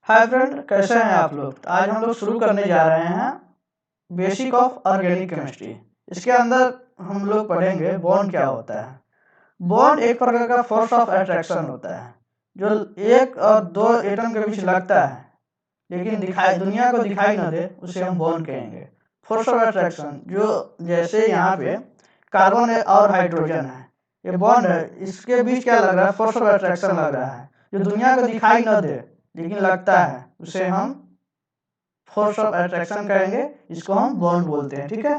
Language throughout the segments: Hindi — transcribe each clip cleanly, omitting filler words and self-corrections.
हाय फ्रेंड, कैसे हैं आप लोग। आज हम लोग शुरू करने जा रहे हैं बेसिक ऑफ ऑर्गेनिक केमिस्ट्री। इसके अंदर हम लोग पढ़ेंगे बॉन्ड क्या होता है। बॉन्ड एक प्रकार का फोर्स ऑफ अट्रैक्शन होता है जो एक और दो एटम के बीच लगता है लेकिन दुनिया को दिखाई न दे, उसे हम बॉन्ड कहेंगे। फोर्स ऑफ अट्रैक्शन जो जैसे यहाँ पे कार्बन और हाइड्रोजन है, ये बॉन्ड है, इसके बीच क्या लग रहा है, फोर्स ऑफ अट्रैक्शन लग रहा है जो दुनिया को दिखाई न दे लेकिन लगता है, उसे हम फोर्स ऑफ अट्रैक्शन कहेंगे। इसको हम बॉन्ड बोलते हैं, ठीक है।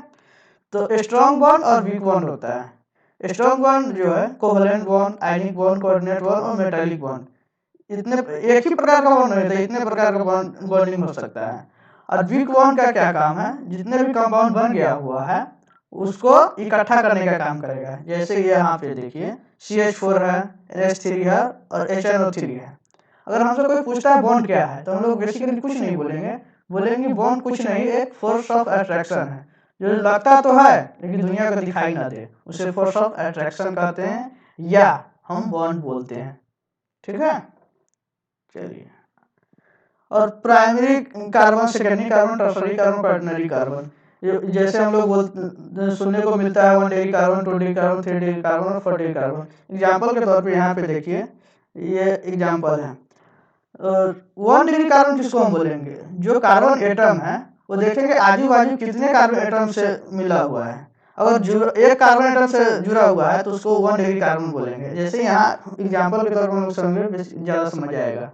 तो स्ट्रॉन्ग बॉन्ड और वीक बॉन्ड होता है। स्ट्रॉन्ग बॉन्ड जो है covalent bond, ionic bond, coordinate bond और मेटालिक बॉन्ड, इतने एक ही प्रकार का बॉन्ड होता है, इतने प्रकार का बॉन्डिंग हो सकता है। और वीक बॉन्ड का क्या काम है, जितने भी कंपाउंड बन गया हुआ है उसको इकट्ठा करने का काम करेगा। जैसे ये यहाँ पे देखिए CH4 है, NH3 है और HNO3 है। अगर हमसे कोई पूछता है बॉन्ड क्या है तो हम लोग बेसिकली कुछ नहीं बोलेंगे, बोलेंगे बॉन्ड कुछ नहीं, एक फोर्स ऑफ अट्रैक्शन है जो लगता तो है लेकिन दुनिया को दिखाई ना दे, उसे फोर्स ऑफ अट्रैक्शन कहते हैं या हम बॉन्ड बोलते हैं, ठीक है। चलिए, और primary carbon, secondary carbon, tertiary carbon, quaternary carbon, जैसे हम लोग सुनने को मिलता है 1 degree carbon, 2 degree carbon, 3 degree carbon और 4 डिग्री कार्बन। एग्जाम्पल के तौर पे यहाँ पे देखिए, ये एग्जाम्पल है। 1 डिग्री कार्बन किसको हम बोलेंगे, जो कार्बन एटम है वो देखेंगे आजू बाजू कितने कार्बन एटम से मिला हुआ है। अगर एक कार्बन एटम से जुड़ा हुआ है तो उसको 1 डिग्री कार्बन बोलेंगे। जैसे यहाँ एग्जाम्पल के तौर पर हम लोग समझेंगे, ज़्यादा समझ आएगा।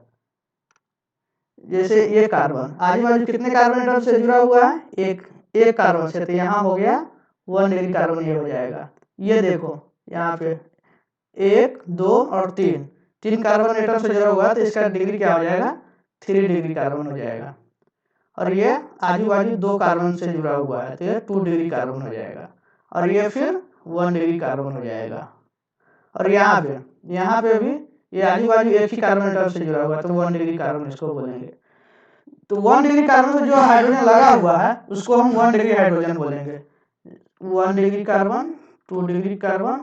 जैसे ये कार्बन आजू बाजू कितने कार्बन एटम से जुड़ा हुआ है, एक कार्बन से, तो यहाँ हो गया 1 डिग्री कार्बन, ये हो जाएगा। ये देखो यहाँ पे 1, 2 और 3 कार्बन एटम से जुड़ा हुआ है तो इसका डिग्री क्या हो जाएगा, 3 डिग्री कार्बन हो जाएगा। और ये आजू बाजू 2 कार्बन से जुड़ा हुआ है तो ये 2 डिग्री कार्बन हो जाएगा। और ये फिर 1 डिग्री कार्बन हो जाएगा। और यहाँ पे भी ये आजू बाजू एक ही कार्बन एटम से जुड़ा हुआ है तो 1 डिग्री कार्बन इसको बोलेंगे। तो 1 डिग्री कार्बन से जो हाइड्रोजन लगा हुआ है उसको हम 1 डिग्री हाइड्रोजन बोलेंगे। 1 डिग्री कार्बन, 2 डिग्री कार्बन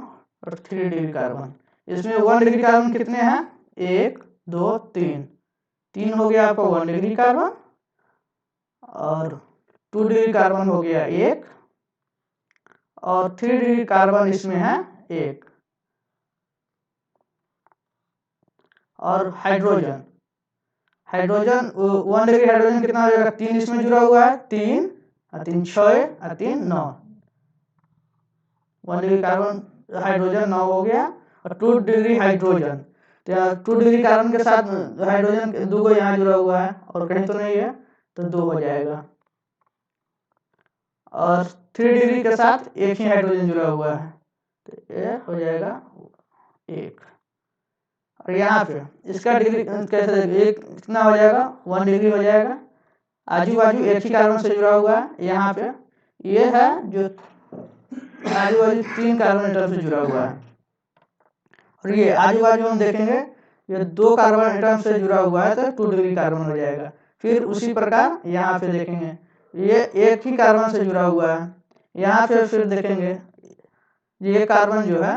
और 3 डिग्री कार्बन। इसमें 1 डिग्री कार्बन कितने हैं, 1, 2, 3 हो गया आपका 1 डिग्री कार्बन। और 2 डिग्री कार्बन हो गया 1 और 3 डिग्री कार्बन इसमें है 1। और हाइड्रोजन 1 डिग्री हाइड्रोजन कितना हो जाएगा, 3 इसमें जुड़ा हुआ है, 3 और 3 6 और 3 9। 1 डिग्री कार्बन हाइड्रोजन 9 हो गया। और 2 डिग्री हाइड्रोजन, तो 2 डिग्री कार्बन के साथ हाइड्रोजन 2 को यहाँ जुड़ा हुआ है और कहीं तो नहीं है तो 2 हो जाएगा। और 3 डिग्री के साथ एक ही हाइड्रोजन जुड़ा हुआ है तो ये हो जाएगा 1। और यहाँ पे इसका डिग्री कैसे, एक कितना हो जाएगा, 1 डिग्री हो जाएगा। आजू बाजू एक ही कार्बन से जुड़ा हुआ है। यहाँ पे ये है जो आजू बाजू 3 कार्बन एटम से जुड़ा हुआ है। और ये आजू बाजू हम देखेंगे ये 2 कार्बन एटम से जुड़ा हुआ है तो 2 डिग्री कार्बन हो जाएगा। फिर उसी प्रकार यहाँ पे देखेंगे ये एक ही कार्बन से जुड़ा हुआ है। यहाँ पे फिर देखेंगे ये कार्बन जो है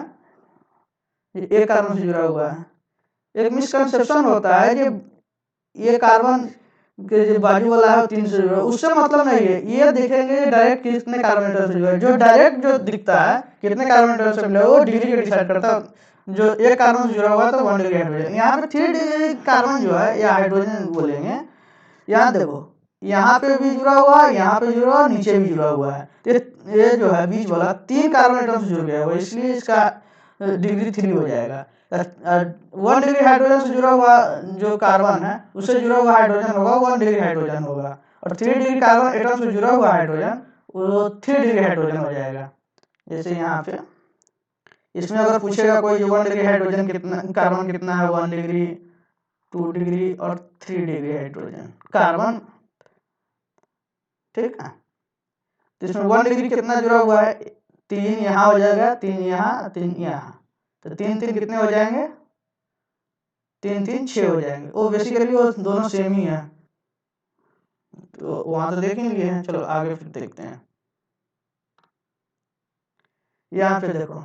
एक कार्बन से जुड़ा हुआ है। एक मिसकंसेप्शन होता है कि ये कार्बन के जो बाजू वाला है 3 से जुड़ा, उससे मतलब नहीं है। ये देखेंगे डायरेक्ट कितने कार्बन एटम से जुड़ा है, जो डायरेक्ट जो दिखता है कितने कार्बन एटम से मिला वो डिग्री को डिसाइड करता है। जो एक कार्बन से जुड़ा हुआ है तो 1 डिग्री हाइड्रोजन। यहाँ पे 3 डिग्री कार्बन जो है या हाइड्रोजन बोलेंगे। यहाँ देखो यहाँ पे भी जुड़ा हुआ है, यहाँ पे जुड़ा हुआ है, नीचे भी जुड़ा हुआ है। ये जो है बीच वाला 3 कार्बन एटम से जुड़ गया हुआ, इसलिए इसका डिग्री 3 हो जाएगा। 1 डिग्री हाइड्रोजन से जुड़ा हुआ जो कार्बन है उससे जुड़ा हुआ हाइड्रोजन होगा 1 डिग्री हाइड्रोजन होगा। और 3 डिग्री कार्बन एटम से जुड़ा हुआ हाइड्रोजन वो 3 डिग्री हाइड्रोजन हो जाएगा। जैसे यहाँ पे इसमें अगर पूछेगा कोई 1 डिग्री हाइड्रोजन कितना, कार्बन कितना है, 1 डिग्री, 2 डिग्री और 3 डिग्री हाइड्रोजन कार्बन, ठीक है। तो इसमें 1 डिग्री कितना जुड़ा हुआ है, 3 यहाँ हो जाएगा, 3 यहाँ, 3 यहाँ, तो 3 3 कितने हो जाएंगे, 3 3 6 हो जाएंगे। वो बेसिकली वो दोनों सेम ही है तो वहां तो देख ही लिए हैं। चलो आगे फिर देखते हैं। यहाँ पे देखो,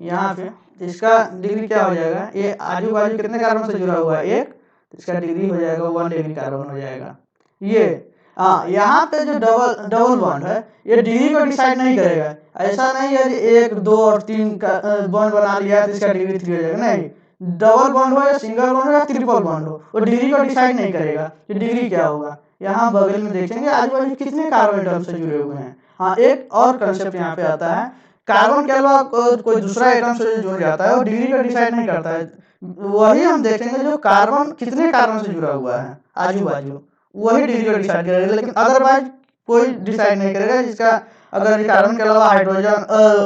यहाँ पे इसका डिग्री क्या हो जाएगा, ये आजू बाजू कितने कार्बन से जुड़ा हुआ है, 1 तो इसका डिग्री हो जाएगा 1 डिग्री कार्बन हो जाएगा। ये यहाँ पे जो डबल बॉन्ड है ये डिग्री को डिसाइड नहीं करेगा। ऐसा नहीं है कि 1 2 और 3 का बॉन्ड बना लिया तो इसका डिग्री 3 हो जाएगा, नहीं। डबल बॉन्ड हो या सिंगल बॉन्ड हो या ट्रिपल बॉन्ड हो, वो डिग्री को डिसाइड नहीं करेगा कि डिग्री क्या होगा। यहाँ बगल में देखेंगे आजू बाजू कितने कार्बन एटम से जुड़े हुए हैं। हाँ, एक और कंसेप्ट यहाँ पे आता है, कार्बन के अलावा कोई दूसरा एटम से जुड़ जाता है और डिग्री को डिसाइड नहीं करता है। वही हम देखेंगे जो कार्बन कितने कार्बन से जुड़ा हुआ है आजू बाजू, वही डिग्री को डिसाइड करेगा। लेकिन अदरवाइज कोई डिसाइड नहीं करेगा। जिसका अगर कार्बन के अलावा हाइड्रोजन,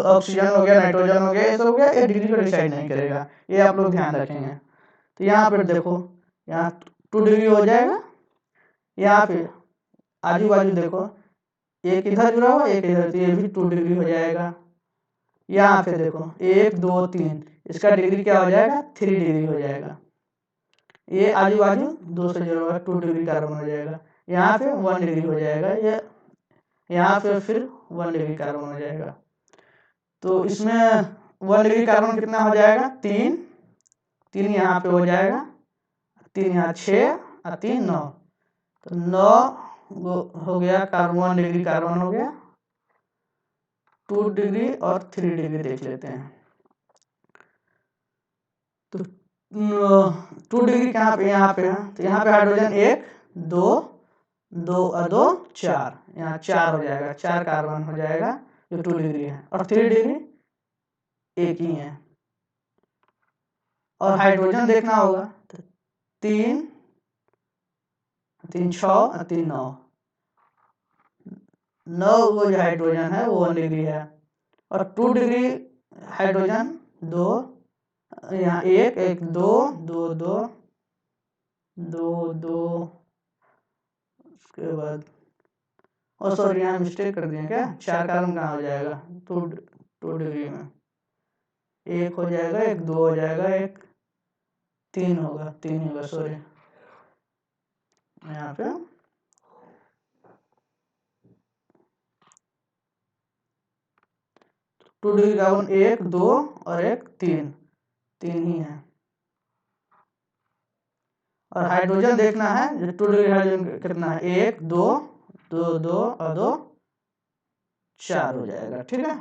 ऑक्सीजन हो गया, नाइट्रोजन हो गया, ये सब हो गया, ये डिग्री को डिसाइड नहीं करेगा। ये आप लोग ध्यान रखेंगे। तो यहाँ पर देखो, यहाँ 2 डिग्री हो जाएगा। यहाँ पे आजू बाजू देखो, एक इधर जुड़ा हुआ एक इधर, तो ये भी 2 डिग्री हो जाएगा। यहाँ पे देखो 1 2 3, इसका डिग्री क्या हो जाएगा 3 डिग्री हो जाएगा। ये आजू बाजू 2 से जुड़ा हुआ 2 डिग्री कार्बन हो जाएगा। यहाँ पे 1 डिग्री हो जाएगा। ये यहाँ पे फिर 1 डिग्री कार्बन हो जाएगा। तो इसमें 1 डिग्री कार्बन कितना हो जाएगा 3, 3 यहाँ पे हो जाएगा, 3 यहाँ 6 और 3 9, तो 9 हो गया कार्बन। 1 डिग्री कार्बन हो गया। 2 डिग्री और 3 डिग्री देख लेते हैं। तो 2 डिग्री कहाँ पे, यहाँ पे है। तो यहाँ पे हाइड्रोजन 1 2 2 और 2 4, यहाँ 4 हो जाएगा, 4 कार्बन हो जाएगा जो 2 डिग्री है। और 3 डिग्री एक ही है। और हाइड्रोजन देखना होगा, तो 3 3 6 और 3 9, 9 वो जो हाइड्रोजन है वो 1 डिग्री है। और 2 डिग्री हाइड्रोजन 2, यहाँ 1 1 2 2 2 2 2, उसके बाद और सॉरी यहाँ मिस्टेक कर दिया क्या, 4 कार्बन कहाँ हो जाएगा 2 डिग्री में, 1 हो जाएगा, 1 2 हो जाएगा, 1 3 होगा, 3 होगा, सॉरी। यहाँ पे 2 डिग्री कार्बन 1 2 और 1 3 ही है। और हाइड्रोजन देखना है, जो 2 डिग्री हाइड्रोजन कितना है 1 2 2 2 और 2 4 हो जाएगा, ठीक है।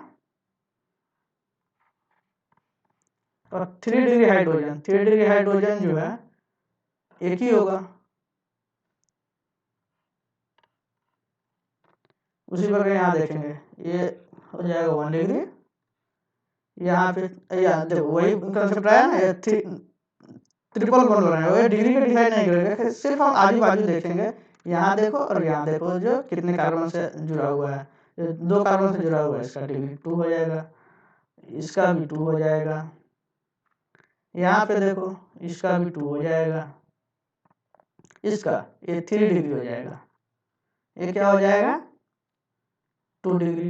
और 3 डिग्री हाइड्रोजन, 3 डिग्री हाइड्रोजन जो है एक ही होगा। उसी प्रकार यहाँ देखेंगे, ये हो जाएगा 1 डिग्री। यहाँ पे देखो वही कंसेप्ट आया ना, ट्रिपल बॉन्ड बनाया, वो डिग्री का डिसाइड नहीं करेगा। सिर्फ हम आजू बाजू देखेंगे, यहाँ देखो और यहाँ देखो जो कितने कार्बन से जुड़ा हुआ है। 2 कार्बन से जुड़ा हुआ है, इसका डिग्री 2 हो जाएगा, इसका भी 2 हो जाएगा। यहाँ पे देखो इसका भी 2 हो जाएगा, इसका ये 3 डिग्री हो जाएगा। ये क्या हो जाएगा 2 डिग्री।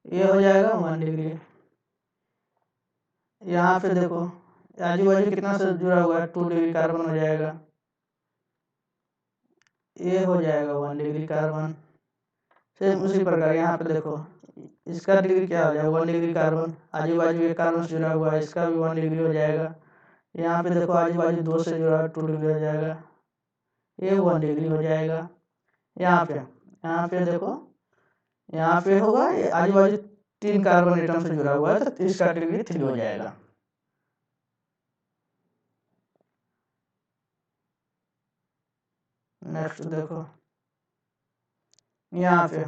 ये हो जाएगा 1 डिग्री। यहाँ पे देखो आजू बाजू कितना से जुड़ा हुआ है 2 डिग्री कार्बन हो जाएगा। ये हो जाएगा 1 डिग्री कार्बन। सेम उसी प्रकार यहाँ पे देखो, इसका डिग्री क्या हो जाएगा 1 डिग्री कार्बन। आजू बाजू एक कार्बन से जुड़ा हुआ है, इसका भी 1 डिग्री हो जाएगा। यहाँ पे देखो आजू बाजू 2 से जुड़ा 2 डिग्री हो जाएगा, ये 1 डिग्री हो जाएगा। यहाँ पे देखो, यहाँ पे होगा आजू बाजू 3 कार्बन एटम से जुड़ा हुआ है, तो इसका डिग्री 3 हो जाएगा। नेक्स्ट देखो, यहाँ पे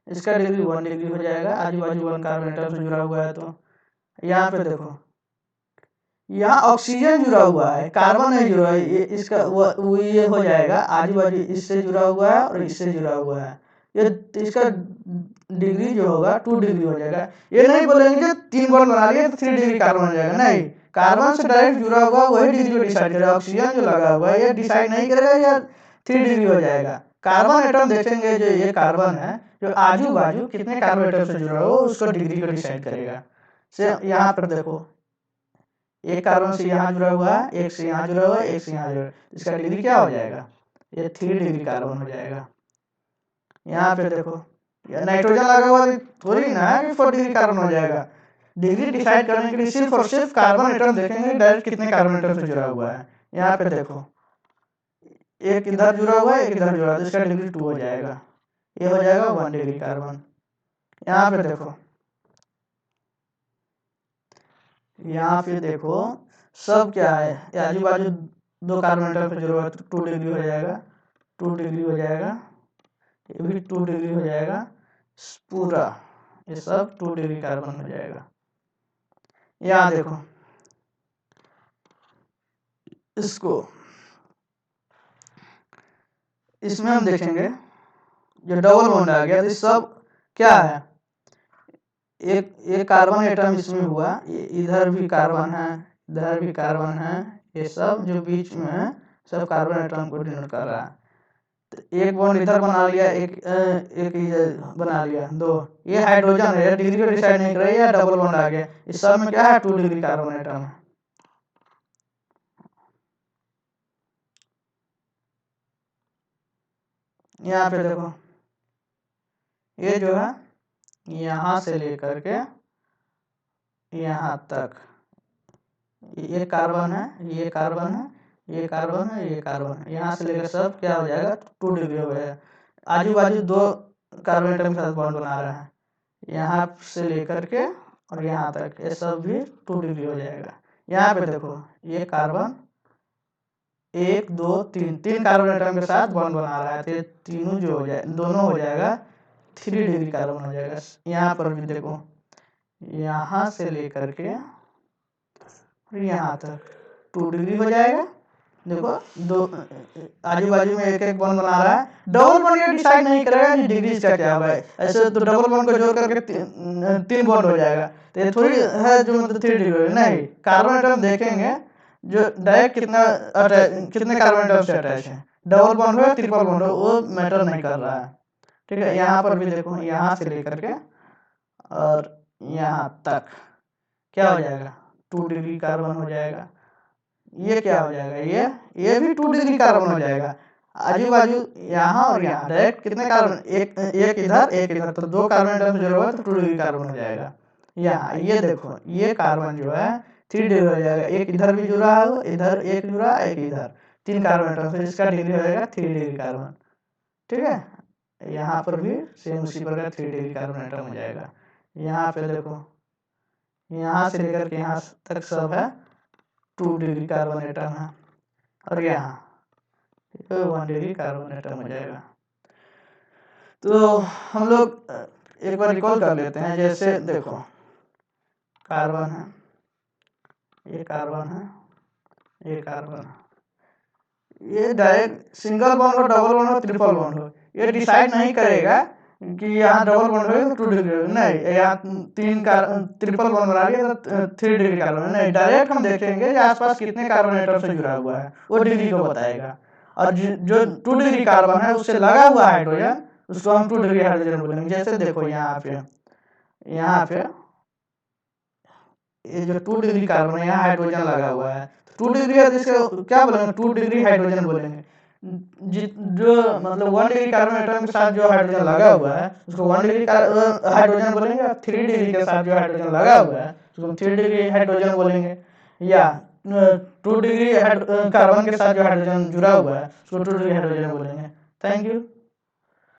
इसका डिग्री 1 डिग्री हो जाएगा, आजू बाजू 1 कार्बन एटम से जुड़ा हुआ है। तो यहाँ पे देखो, यहाँ ऑक्सीजन जुड़ा हुआ है, कार्बन नहीं जुड़ा है। ये इसका ये हो जाएगा, आजू बाजू इससे जुड़ा हुआ है और इससे जुड़ा हुआ है। ये इसका डिग्री जो होगा 2 डिग्री हो जाएगा। ये नहीं बोलेंगे कि 3 बॉन्ड बना लिए तो 3 डिग्री कार्बन हो जाएगा, नहीं। कार्बन से डायरेक्ट जुड़ा हुआ वही डिग्री को डिसाइड करेगा। ऑक्सीजन जो लगा हुआ है ये डिसाइड नहीं करेगा, या 3 डिग्री हो जाएगा। कार्बन एटम देखेंगे, जो ये कार्बन है जो आजू बाजू कितने कार्बन एटम से जुड़ा हो उसको डिग्री को डिसाइड करेगा। से यहाँ पर देखो, एक कार्बन से यहाँ जुड़ा हुआ है, एक से यहाँ जुड़ा हुआ है, एक से यहाँ जुड़ा हुआ है, इसका डिग्री क्या हो जाएगा, ये 3 डिग्री कार्बन हो जाएगा। यहाँ पे देखो, ये नाइट्रोजन लगा हुआ थोड़ी ना है कि 4 डिग्री कार्बन हो जाएगा। डिग्री डिसाइड करने के लिए सिर्फ और सिर्फ कार्बन एटम देखेंगे डायरेक्ट कितने कार्बन एटम से जुड़ा हुआ है। यहाँ पे देखो एक इधर जुड़ा हुआ है, एक इधर जुड़ा है, तो इसका डिग्री 2 हो जाएगा, ये हो जाएगा 1 डिग्री कार्बन। यहाँ पे देखो, यहाँ पे देखो सब क्या है, आजू बाजू 2 कार्बन एटम से जुड़ा हुआ है तो 2 डिग्री हो जाएगा, 2 डिग्री हो जाएगा, ये भी 2 डिग्री हो जाएगा, पूरा ये सब 2 डिग्री कार्बन हो जाएगा। यहाँ देखो इसको, इसमें हम देखेंगे जो डबल बॉन्ड आ गया तो सब क्या है, एक कार्बन एटम इसमें हुआ, इधर भी कार्बन है, इधर भी कार्बन है, ये सब जो बीच में है सब कार्बन एटम को डिनोट कर रहा है। तो एक बॉन्ड इधर बना लिया, एक इधर बना लिया, 2, ये हाइड्रोजन है, डिग्री को डिसाइड नहीं कर रही है, डबल बॉन्ड आ गया, इस सब में क्या है 2 डिग्री कार्बन एटम है। यहाँ पे देखो ये जो है यहाँ से लेकर के यहाँ तक ये कार्बन है, ये कार्बन है, ये कार्बन है, ये कार्बन है, यहाँ से लेकर सब क्या हो जाएगा 2 डिग्री हो गया। आजू बाजू 2 कार्बन एटम के साथ बॉन्ड बना रहा है, यहाँ से लेकर के और यहाँ तक ये सब भी 2 डिग्री हो जाएगा। यहाँ पे देखो ये कार्बन 1 2 3 3 कार्बन एटम के साथ बॉन्ड बना रहा है, तो ये तीनों जो हो जाए दोनों हो जाएगा 3 डिग्री कार्बन हो जाएगा। यहाँ पर भी देखो यहाँ से लेकर के यहाँ तक 2 डिग्री हो जाएगा। देखो दो आजू बाजू में एक एक बॉन्ड बना रहा है, डबल बॉन्ड ये डिसाइड नहीं करेगा कि डिग्री इसका क्या होगा, ऐसे तो डबल बॉन्ड को जोड़ करके 3 बॉन्ड हो जाएगा, तो ये थोड़ी है जो मतलब 3 डिग्री नहीं। कार्बन एटम देखेंगे जो डायरेक्ट कितने कार्बन एटम से अटैच है, डबल बॉन्ड हो या ट्रिपल बॉन्ड हो वो मैटर नहीं कर रहा है, ठीक है। यहाँ पर भी देखो यहाँ से लेकर के और यहाँ तक क्या हो जाएगा 2 डिग्री कार्बन हो जाएगा। ये क्या हो जाएगा, ये भी 2 डिग्री कार्बन हो जाएगा। आजू बाजू यहाँ और यहाँ डायरेक्ट कितने कार्बन, एक इधर एक इधर, तो 2 कार्बन एटम से जुड़ा हुआ है तो 2 डिग्री कार्बन हो जाएगा। यहाँ ये देखो ये कार्बन जो है 3 डिग्री हो जाएगा, एक इधर भी जुड़ा है, इधर एक जुड़ा एक इधर, 3 कार्बन एटम से इसका डिग्री हो जाएगा 3 डिग्री कार्बन, ठीक है। यहाँ पर भी सेम उसी प्रकार 3 डिग्री कार्बन एटम हो जाएगा। यहाँ पे देखो यहाँ से लेकर के यहाँ तक सब है 2 डिग्री कार्बन एटम है, और यहाँ 1 डिग्री कार्बन एटम हो जाएगा। तो हम लोग एक बार रिकॉल कर लेते हैं, जैसे देखो कार्बन है, ये कार्बन है, ये कार्बन है, ये डायरेक्ट सिंगल बॉन्ड हो, डबल बॉन्ड हो, ट्रिपल बॉन्ड हो, ये डिसाइड नहीं करेगा कि यहाँ डबल बॉन्ड हो तो 2 डिग्री नहीं, यहाँ 3 ट्रिपल बॉन्ड बना लिया तो 3 डिग्री कार्बन नहीं, डायरेक्ट हम देखेंगे कि आसपास कितने कार्बन एटम से जुड़ा हुआ है वो डिग्री को बताएगा। और जो 2 डिग्री कार्बन है उससे लगा हुआ हाइड्रोजन उसको हम 2 डिग्री हाइड्रोजन बोलेंगे। जैसे देखो यहाँ पे ये जो 2 डिग्री कार्बन है यहाँ हाइड्रोजन लगा हुआ है, 2 डिग्री है तो इसको क्या बोलेंगे 2 डिग्री हाइड्रोजन बोलेंगे। जो मतलब 1 डिग्री कार्बन एटम के साथ जो हाइड्रोजन लगा हुआ है उसको 1 डिग्री हाइड्रोजन बोलेंगे, 3 डिग्री के साथ जो हाइड्रोजन लगा हुआ है उसको 3 डिग्री हाइड्रोजन बोलेंगे, या 2 डिग्री कार्बन के साथ जो हाइड्रोजन जुड़ा हुआ है उसको 2 डिग्री हाइड्रोजन बोलेंगे। Thank you.